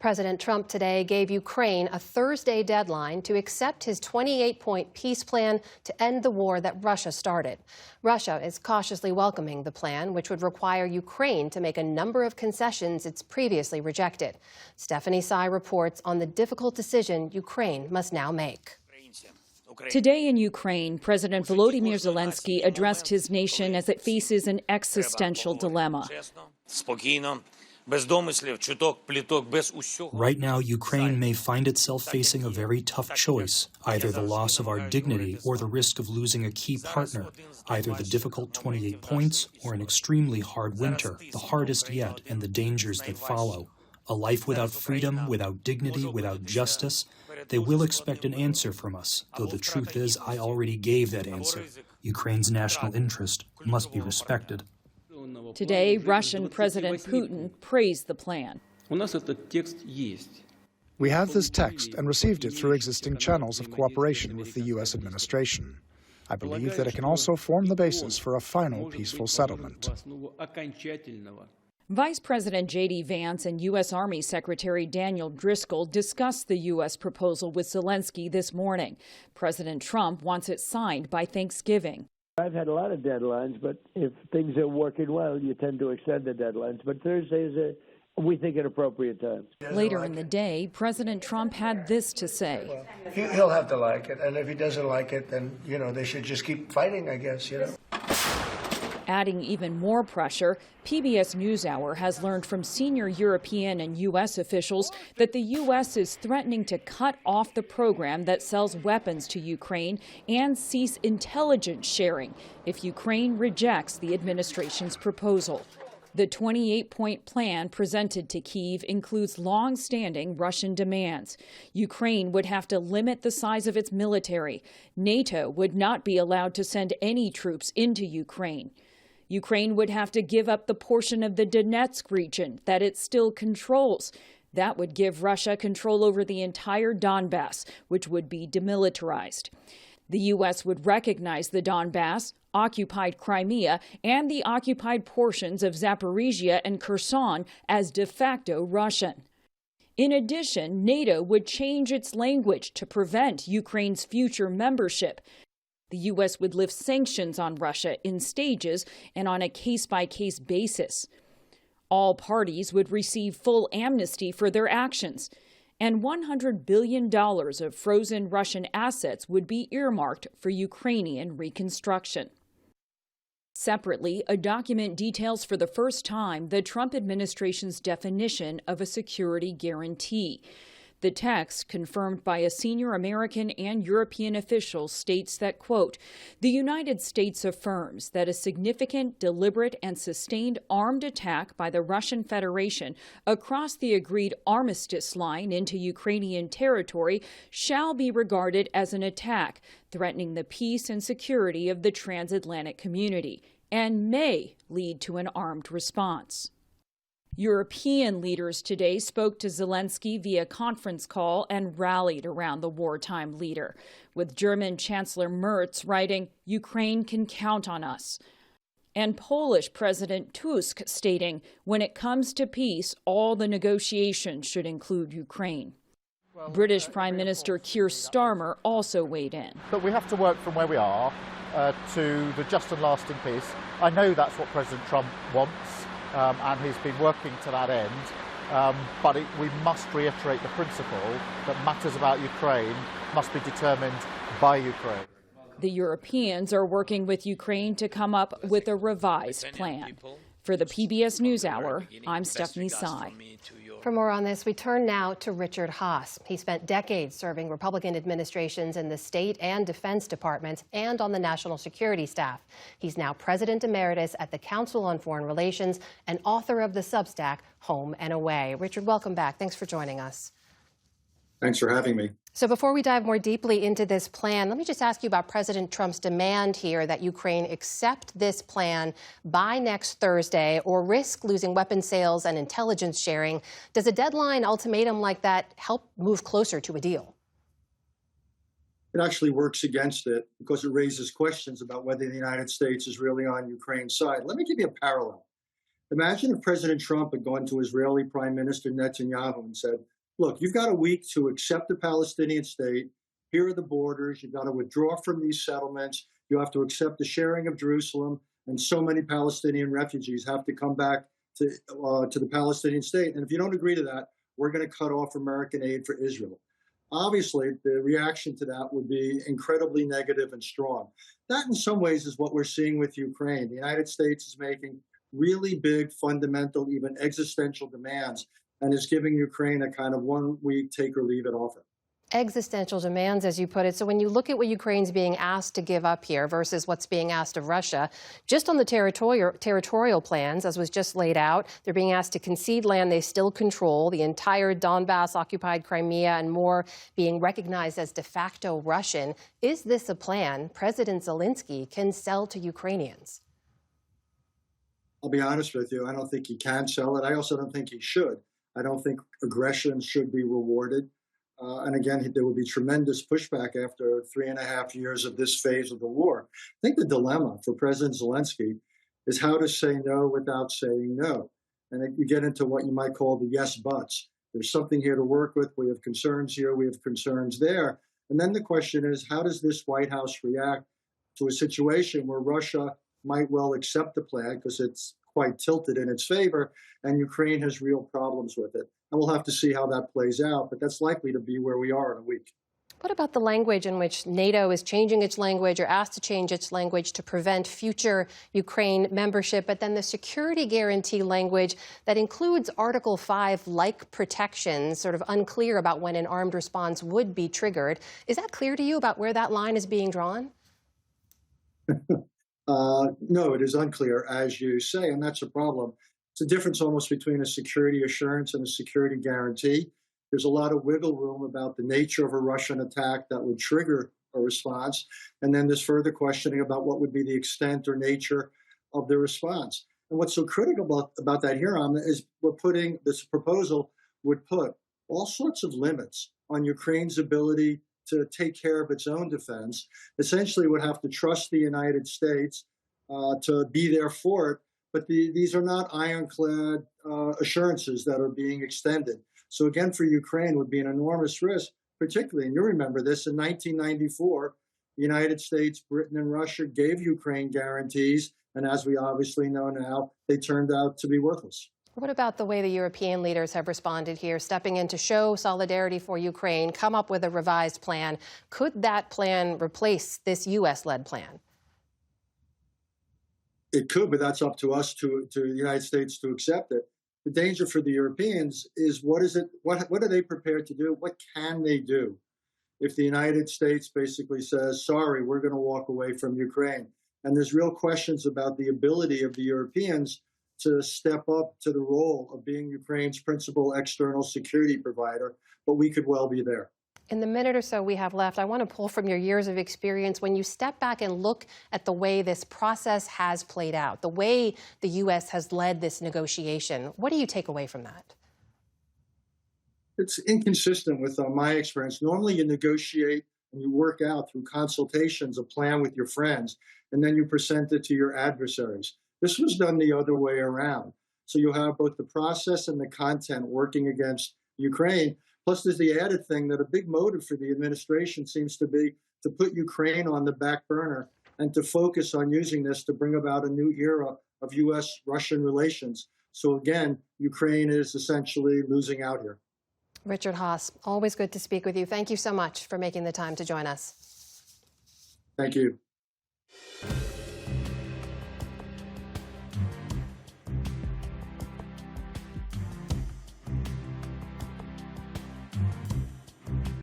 President Trump today gave Ukraine a Thursday deadline to accept his 28-point peace plan to end the war that Russia started. Russia is cautiously welcoming the plan, which would require Ukraine to make a number of concessions it's previously rejected. Stephanie Tsai reports on the difficult decision Ukraine must now make. Today in Ukraine, President Volodymyr Zelensky addressed his nation as it faces an existential dilemma. Right now, Ukraine may find itself facing a very tough choice, either the loss of our dignity or the risk of losing a key partner, either the difficult 28 points or an extremely hard winter, the hardest yet, and the dangers that follow. A life without freedom, without dignity, without justice. They will expect an answer from us, though the truth is I already gave that answer. Ukraine's national interest must be respected. Today, Russian President Putin praised the plan. We have this text and received it through existing channels of cooperation with the U.S. administration. I believe that it can also form the basis for a final peaceful settlement. Vice President J.D. Vance and U.S. Army Secretary Daniel Driscoll discussed the U.S. proposal with Zelensky this morning. President Trump wants it signed by Thanksgiving. I've had a lot of deadlines, but if things are working well, you tend to extend the deadlines. But Thursday is, we think, an appropriate time. Later in the day, President Trump had this to say. Well, he'll have to like it, and if he doesn't like it, then, they should just keep fighting, I guess, Adding even more pressure, PBS NewsHour has learned from senior European and U.S. officials that the U.S. is threatening to cut off the program that sells weapons to Ukraine and cease intelligence sharing if Ukraine rejects the administration's proposal. The 28-point plan presented to Kyiv includes long-standing Russian demands. Ukraine would have to limit the size of its military. NATO would not be allowed to send any troops into Ukraine. Ukraine would have to give up the portion of the Donetsk region that it still controls. That would give Russia control over the entire Donbass, which would be demilitarized. The U.S. would recognize the Donbass, occupied Crimea, and the occupied portions of Zaporizhia and Kherson as de facto Russian. In addition, NATO would change its language to prevent Ukraine's future membership. The U.S. would lift sanctions on Russia in stages and on a case-by-case basis. All parties would receive full amnesty for their actions, and $100 billion of frozen Russian assets would be earmarked for Ukrainian reconstruction. Separately, a document details for the first time the Trump administration's definition of a security guarantee. The text, confirmed by a senior American and European official, states that, quote, the United States affirms that a significant, deliberate, and sustained armed attack by the Russian Federation across the agreed armistice line into Ukrainian territory shall be regarded as an attack threatening the peace and security of the transatlantic community and may lead to an armed response. European leaders today spoke to Zelensky via conference call and rallied around the wartime leader, with German Chancellor Merz writing, Ukraine can count on us. And Polish President Tusk stating, when it comes to peace, all the negotiations should include Ukraine. British Prime Minister Keir Starmer also weighed in. But we have to work from where we are to the just and lasting peace. I know that's what President Trump wants. And he's been working to that end. But we must reiterate the principle that matters about Ukraine must be determined by Ukraine. The Europeans are working with Ukraine to come up with a revised plan. For the PBS NewsHour, I'm Stephanie Tsai. For more on this, we turn now to Richard Haass. He spent decades serving Republican administrations in the state and defense departments and on the national security staff. He's now president emeritus at the Council on Foreign Relations and author of the Substack, Home and Away. Richard, welcome back. Thanks for joining us. Thanks for having me. So before we dive more deeply into this plan, let me just ask you about President Trump's demand here that Ukraine accept this plan by next Thursday or risk losing weapons sales and intelligence sharing. Does a deadline ultimatum like that help move closer to a deal? It actually works against it because it raises questions about whether the United States is really on Ukraine's side. Let me give you a parallel. Imagine if President Trump had gone to Israeli Prime Minister Netanyahu and said, look, you've got a week to accept the Palestinian state. Here are the borders. You've got to withdraw from these settlements. You have to accept the sharing of Jerusalem. And so many Palestinian refugees have to come back to the Palestinian state. And if you don't agree to that, we're going to cut off American aid for Israel. Obviously, the reaction to that would be incredibly negative and strong. That, in some ways, is what we're seeing with Ukraine. The United States is making really big, fundamental, even existential demands, and is giving Ukraine a kind of 1 week take or leave it offer. Existential demands, as you put it. So when you look at what Ukraine's being asked to give up here versus what's being asked of Russia, just on the territorial plans, as was just laid out, they're being asked to concede land they still control, the entire Donbass, occupied Crimea, and more being recognized as de facto Russian. Is this a plan President Zelensky can sell to Ukrainians? I'll be honest with you, I don't think he can sell it. I also don't think he should. I don't think aggression should be rewarded. And again, there will be tremendous pushback after 3.5 years of this phase of the war. I think the dilemma for President Zelensky is how to say no without saying no. And you get into what you might call the yes buts. There's something here to work with. We have concerns here. We have concerns there. And then the question is, how does this White House react to a situation where Russia might well accept the plan because it's quite tilted in its favor, and Ukraine has real problems with it. And we'll have to see how that plays out, but that's likely to be where we are in a week. What about the language in which NATO is changing its language or asked to change its language to prevent future Ukraine membership, but then the security guarantee language that includes Article 5-like protections, sort of unclear about when an armed response would be triggered? Is that clear to you about where that line is being drawn? No, it is unclear, as you say, and that's a problem. It's a difference almost between a security assurance and a security guarantee. There's a lot of wiggle room about the nature of a Russian attack that would trigger a response. And then there's further questioning about what would be the extent or nature of the response. And what's so critical about that, Hiram, is this proposal would put all sorts of limits on Ukraine's ability to take care of its own defense. Essentially would have to trust the United States to be there for it. But these are not ironclad assurances that are being extended. So again, for Ukraine would be an enormous risk, particularly, and you remember this, in 1994, the United States, Britain, and Russia gave Ukraine guarantees. And as we obviously know now, they turned out to be worthless. What about the way the European leaders have responded here, stepping in to show solidarity for Ukraine, come up with a revised plan? Could that plan replace this U.S.-led plan? It could, but that's up to us, to the United States, to accept it. The danger for the Europeans is what are they prepared to do? What can they do if the United States basically says, sorry, we're going to walk away from Ukraine? And there's real questions about the ability of the Europeans to step up to the role of being Ukraine's principal external security provider, but we could well be there. In the minute or so we have left, I want to pull from your years of experience. When you step back and look at the way this process has played out, the way the U.S. has led this negotiation, what do you take away from that? It's inconsistent with my experience. Normally you negotiate and you work out through consultations a plan with your friends, and then you present it to your adversaries. This was done the other way around. So you have both the process and the content working against Ukraine. Plus, there's the added thing that a big motive for the administration seems to be to put Ukraine on the back burner and to focus on using this to bring about a new era of U.S.-Russian relations. So again, Ukraine is essentially losing out here. Richard Haass, always good to speak with you. Thank you so much for making the time to join us. Thank you.